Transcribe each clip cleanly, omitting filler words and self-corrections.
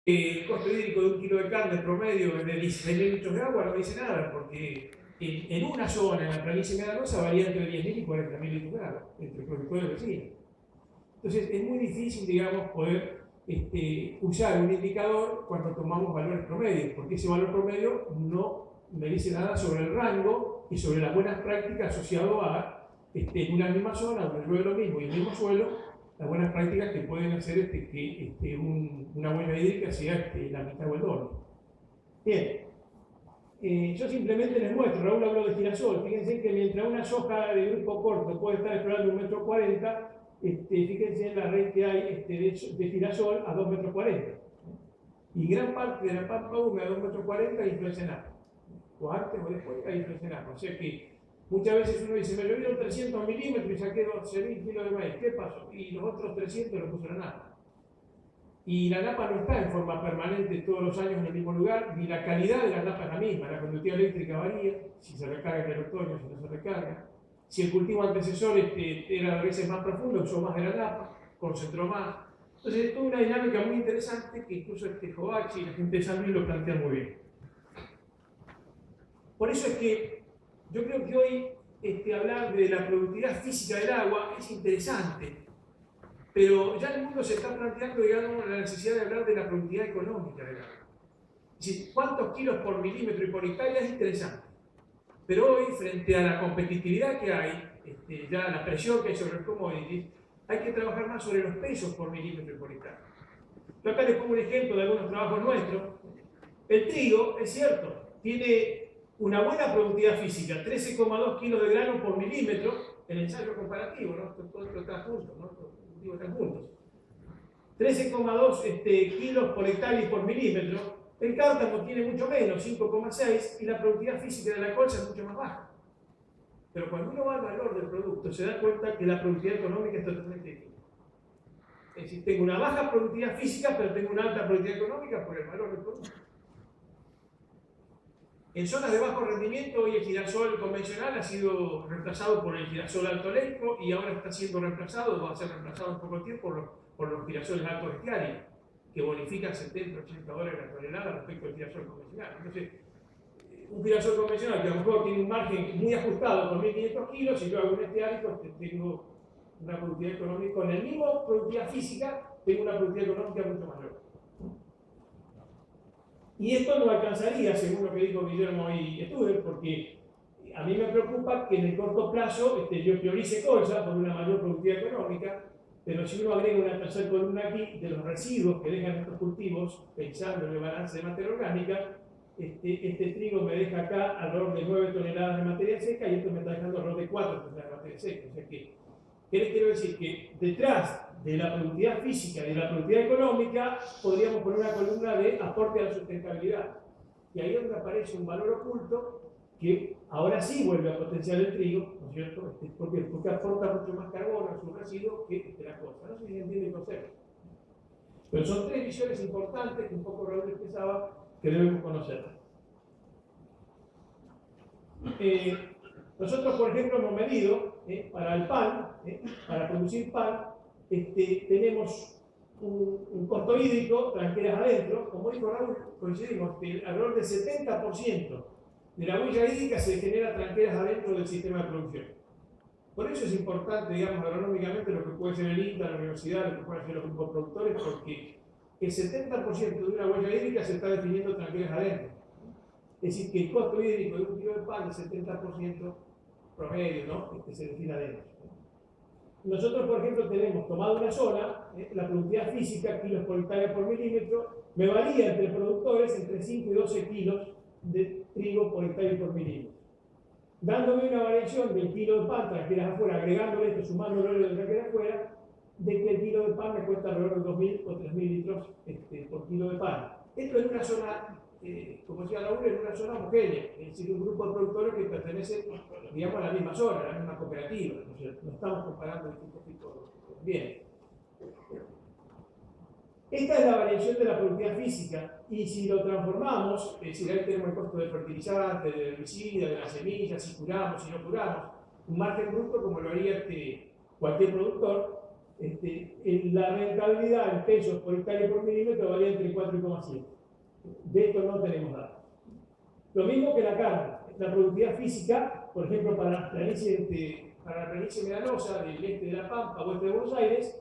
El costo hídrico de un kilo de carne promedio de 16.000 litros de agua no dice nada, porque en una zona, en la planicie medanosa, varía entre 10.000 y 40.000 litros de agua, entre productores y vecinos. Entonces, es muy difícil, digamos, poder usar un indicador cuando tomamos valores promedios, porque ese valor promedio no me dice nada sobre el rango y sobre las buenas prácticas asociado a, en una misma zona, donde llueve lo mismo y el mismo suelo, las buenas prácticas que pueden hacer que una buena hídrica sea la mitad o el doble. Bien, yo simplemente les muestro, Raúl habló de girasol, fíjense que mientras una soja de grupo corto puede estar explorando 1,40 m, fíjense en la red que hay de girasol a 2,40 m. Y gran parte de la pampa húmeda a 2,40 m influencia en agua. O antes o después hay influencia en agua. O sea que muchas veces uno dice, me llovieron 300 milímetros y saqué 12.000 kilos de maíz. ¿Qué pasó? Y los otros 300 los puso la napa. Y la napa no está en forma permanente todos los años en el mismo lugar, ni la calidad de la napa es la misma. La conductividad eléctrica varía, si se recarga en el otoño, si no se recarga. Si el cultivo antecesor era a veces más profundo, usó más de la napa, concentró más. Entonces es toda una dinámica muy interesante que incluso Joachi y la gente de San Luis lo plantean muy bien. Por eso es que yo creo que hoy hablar de la productividad física del agua es interesante, pero ya el mundo se está planteando, digamos, la necesidad de hablar de la productividad económica del agua. Es decir, cuántos kilos por milímetro y por hectárea es interesante. Pero hoy, frente a la competitividad que hay, ya la presión que hay sobre los commodities, hay que trabajar más sobre los pesos por milímetro y por hectárea. Yo acá les pongo un ejemplo de algunos trabajos nuestros. El trigo, es cierto, tiene una buena productividad física, 13,2 kilos de grano por milímetro, en ensayo comparativo, ¿no? Todo esto está junto, ¿no? Digo, están juntos. 13,2 kilos por hectárea y por milímetro. El cántamo tiene mucho menos, 5,6, y la productividad física de la colza es mucho más baja. Pero cuando uno va al valor del producto, se da cuenta que la productividad económica es totalmente distinta. Es decir, tengo una baja productividad física, pero tengo una alta productividad económica por el valor del producto. En zonas de bajo rendimiento, hoy el girasol convencional ha sido reemplazado por el girasol alto electro y ahora está siendo reemplazado, va a ser reemplazado en poco tiempo por los girasoles alto estiario, que bonifican 70, 80 dólares la tonelada respecto al girasol convencional. Entonces, un girasol convencional que a lo mejor tiene un margen muy ajustado con 1.500 kilos, si yo hago un estiárico, tengo una productividad económica, con el mismo productividad física, tengo una productividad económica mucho mayor. Y esto no alcanzaría, según lo que dijo Guillermo y Studer, porque a mí me preocupa que en el corto plazo yo priorice colza por una mayor productividad económica, pero si uno agrega una tercera columna aquí de los residuos que dejan estos cultivos, pensando en el balance de materia orgánica, este trigo me deja acá alrededor de 9 toneladas de materia seca y esto me está dejando alrededor de 4 toneladas de materia seca. O sea que, ¿qué les quiero decir? Que detrás de la productividad física y de la productividad económica podríamos poner una columna de aporte a la sustentabilidad. Y ahí es donde aparece un valor oculto que ahora sí vuelve a potenciar el trigo, ¿no es cierto? Porque aporta mucho más carbono a sus residuos que la cosa. No sé si se entiende el concepto. Pero son tres visiones importantes que un poco Raúl expresaba que debemos conocer. Nosotros, por ejemplo, hemos medido para el pan, para producir pan, tenemos un costo hídrico, tranqueras adentro. Como dijo Raúl, coincidimos que alrededor del 70% de la huella hídrica se genera tranqueras adentro del sistema de producción. Por eso es importante, digamos, agronómicamente lo que puede ser el INTA, la universidad, lo que pueden hacer los grupos productores, porque el 70% de una huella hídrica se está definiendo tranqueras adentro. Es decir, que el costo hídrico de un kilo de pan, el 70% promedio, ¿no? Se define adentro. Nosotros, por ejemplo, tenemos tomado una zona, la productividad física, kilos por hectárea por milímetro, me varía entre productores entre 5 y 12 kilos de trigo por hectárea y por milímetro. Dándome una variación del kilo de pan, tranqueras afuera, agregándole esto, sumándole de tranqueras afuera, de que el kilo de pan me cuesta alrededor de 2.000 o 3.000 litros por kilo de pan. Esto es una zona, como decía Raúl, en una zona homogénea, es decir, un grupo de productores que pertenece, digamos, a la misma zona, a la misma cooperativa. No estamos comparando distintos tipos de bienes. Esta es la variación de la productividad física, y si lo transformamos, es decir, ahí tenemos el costo del fertilizante, del herbicida, de las semillas, si curamos, si no curamos, un margen bruto como lo haría cualquier productor, la rentabilidad en pesos por hectárea por milímetro varía entre 4,7. De esto no tenemos datos. Lo mismo que la carne. La productividad física, por ejemplo, para la planicie medanosa del este de La Pampa, oeste de Buenos Aires,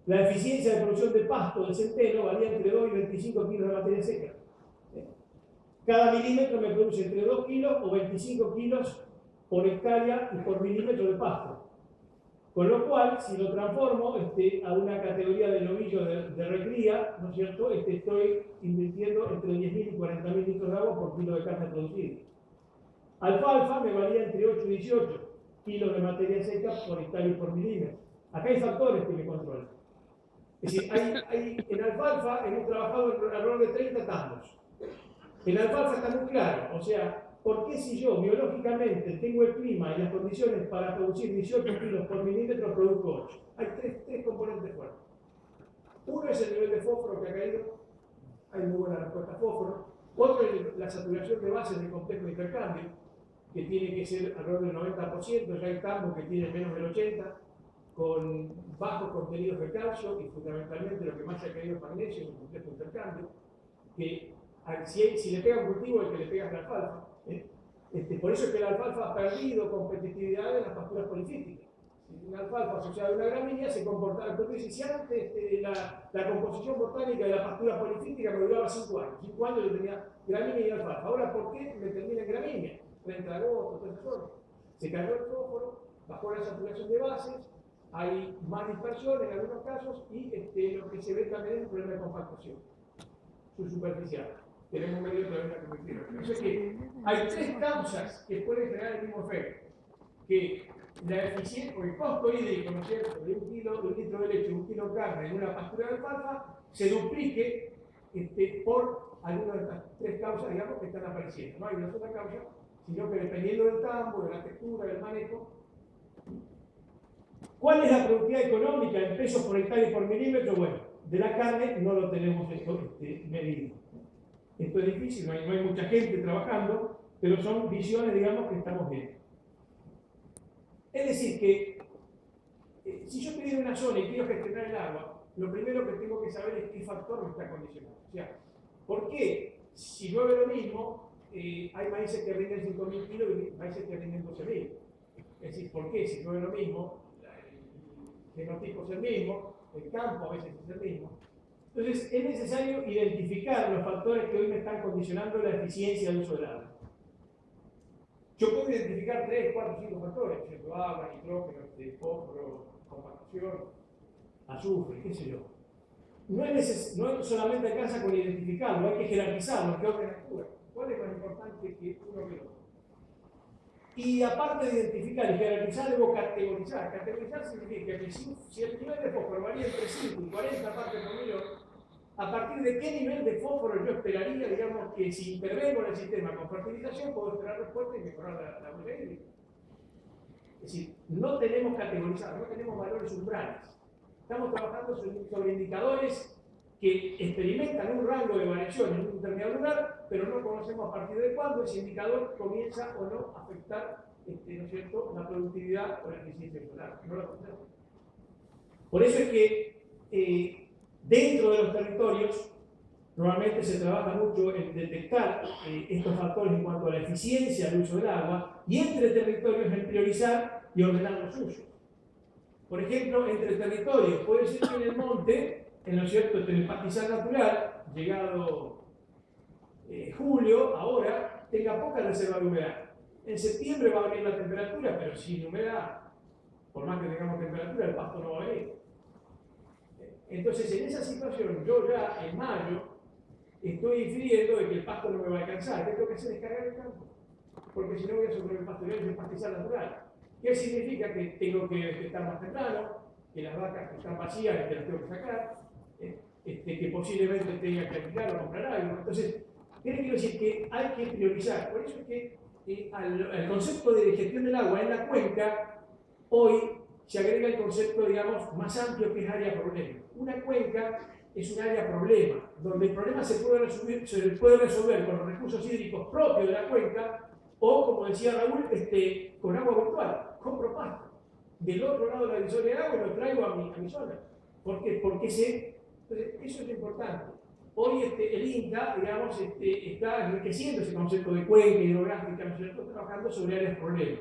la eficiencia de producción de pasto del centeno varía entre 2 y 25 kilos de materia seca. Cada milímetro me produce entre 2 kilos o 25 kilos por hectárea y por milímetro de pasto. Con lo cual, si lo transformo a una categoría de novillo de recría, ¿no es cierto? Estoy invirtiendo entre 10.000 y 40.000 litros de agua por kilo de carne producida. Alfalfa me varía entre 8 y 18 kilos de materia seca por hectárea y por milímetro. Acá hay factores que me controlan. Es decir, en alfalfa hemos trabajado alrededor de 30 tambos. En alfalfa está muy claro, o sea, ¿por qué si yo biológicamente tengo el clima y las condiciones para producir 18 kilos por milímetro, produzco 8? Hay tres componentes fuertes. Uno es el nivel de fósforo que ha caído, hay muy buena respuesta a fósforo. Otro es la saturación de bases del complejo de intercambio, que tiene que ser alrededor del 90%, ya hay tambos que tienen menos del 80%, con bajos contenidos de calcio y fundamentalmente lo que más se ha caído es magnesio en el complejo de intercambio, que si le pega un cultivo, el que le pega es la alfalfa. Por eso es que la alfalfa ha perdido competitividad en las pasturas polifíticas. Una alfalfa asociada a una gramínea se comportaba. Entonces, si antes la composición botánica de la pastura polifítica me duraba 5 años. 5 años yo tenía gramínea y alfalfa. Ahora, ¿por qué me termina en gramínea? 30 de agosto, 30 de agosto. Se cayó el fósforo, bajó la saturación de bases, hay más dispersión en algunos casos y lo que se ve también es un problema de compactación subsuperficial. Tenemos un medio problema convectivo. Por eso es que hay 3 causas que pueden generar el mismo efecto. Que la eficiencia o el costo hídrico, ¿no es cierto?, de un litro de leche, 1 kilo de carne en una pastura de alfalfa, se duplique por alguna de estas 3 causas, digamos, que están apareciendo. No hay una sola causa, sino que dependiendo del tambo, de la textura, del manejo. ¿Cuál es la productividad económica en pesos por hectárea y por milímetro? Bueno, de la carne no lo tenemos medido. Esto es difícil, no hay mucha gente trabajando, pero son visiones, digamos, que estamos viendo. Es decir, que si yo estoy en una zona y quiero gestionar el agua, lo primero que tengo que saber es qué factor me está condicionando. O sea, ¿por qué si llueve lo mismo, hay maíces que rinden 5.000 kilos y maíces que rinden 12.000? Es decir, ¿por qué si llueve lo mismo, el genotipo es el mismo, el campo a veces es el mismo? Entonces, es necesario identificar los factores que hoy me están condicionando la eficiencia del uso del agua. Yo puedo identificar 3, 4, 5 factores, ¿cierto? Agua, nitrógeno, fósforo, compactación, azufre, qué sé yo. No solamente alcanza con identificarlo, hay que jerarquizarlo, qué orden actúa. ¿Cuál es más importante que uno que otro? Y aparte de identificar y jerarquizar, debo categorizar. Categorizar significa que si el nivel de fósforo varía entre 5 y 40 partes por millón, a partir de qué nivel de fósforo yo esperaría, digamos, que si intervengo en el sistema con fertilización, puedo esperar respuesta y mejorar la huella hídrica. Es decir, no tenemos categorizado, no tenemos valores umbrales. Estamos trabajando sobre indicadores que experimentan un rango de variación en un determinado lugar, pero no conocemos a partir de cuándo ese indicador comienza o no a afectar ¿no es cierto?, la productividad o la eficiencia solar. No lo conocemos. Por eso es que dentro de los territorios normalmente se trabaja mucho en detectar estos factores en cuanto a la eficiencia del uso del agua, y entre territorios en priorizar y ordenar los usos. Por ejemplo, entre territorios, puede ser que en el monte, en el pastizal natural, llegado julio, ahora, tenga poca reserva de humedad. En septiembre va a venir la temperatura, pero sin humedad, por más que tengamos temperatura, el pasto no va a venir. Entonces, en esa situación, yo ya en mayo estoy infiriendo de que el pasto no me va a alcanzar. ¿Qué tengo que hacer? Descargar el campo. Porque si no voy a sufrir el pasto, es pastizal natural. ¿Qué significa? Que tengo que estar más temprano, que las vacas que están vacías, que las tengo que sacar, que posiblemente tenga que alquilar o comprar algo. Entonces, ¿qué quiero decir? Que hay que priorizar. Por eso es que al concepto de gestión del agua en la cuenca, hoy se agrega el concepto, digamos, más amplio, que es área problema. Una cuenca es un área problema, donde el problema se puede resolver con los recursos hídricos propios de la cuenca, o, como decía Raúl, con agua virtual. Compro pasto. del otro lado de la divisoria de agua y lo traigo a mi zona. ¿Por qué? Porque entonces, eso es importante. Hoy el INTA, digamos, está enriqueciendo ese concepto de cuenca hidrográfica, ¿no es cierto?, trabajando sobre áreas problemas.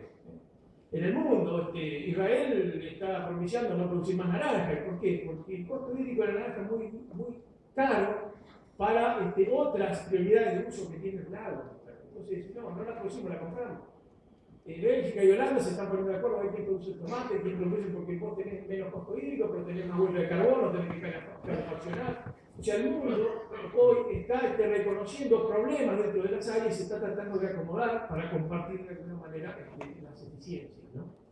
En el mundo, Israel está propiciando no producir más naranja. ¿Por qué? Porque el costo hídrico de la naranja es muy, muy caro para otras prioridades de uso que tiene el agua. Entonces, no la producimos, la compramos. Bélgica y Holanda se están poniendo de acuerdo, hay quien produce tomate, quien produce porque vos tenés menos costo hídrico, pero tenés más huella de carbono, tenés que calefaccionar. O sea, el mundo hoy está reconociendo problemas dentro de las áreas y se está tratando de acomodar para compartir de alguna manera las eficiencias, ¿no?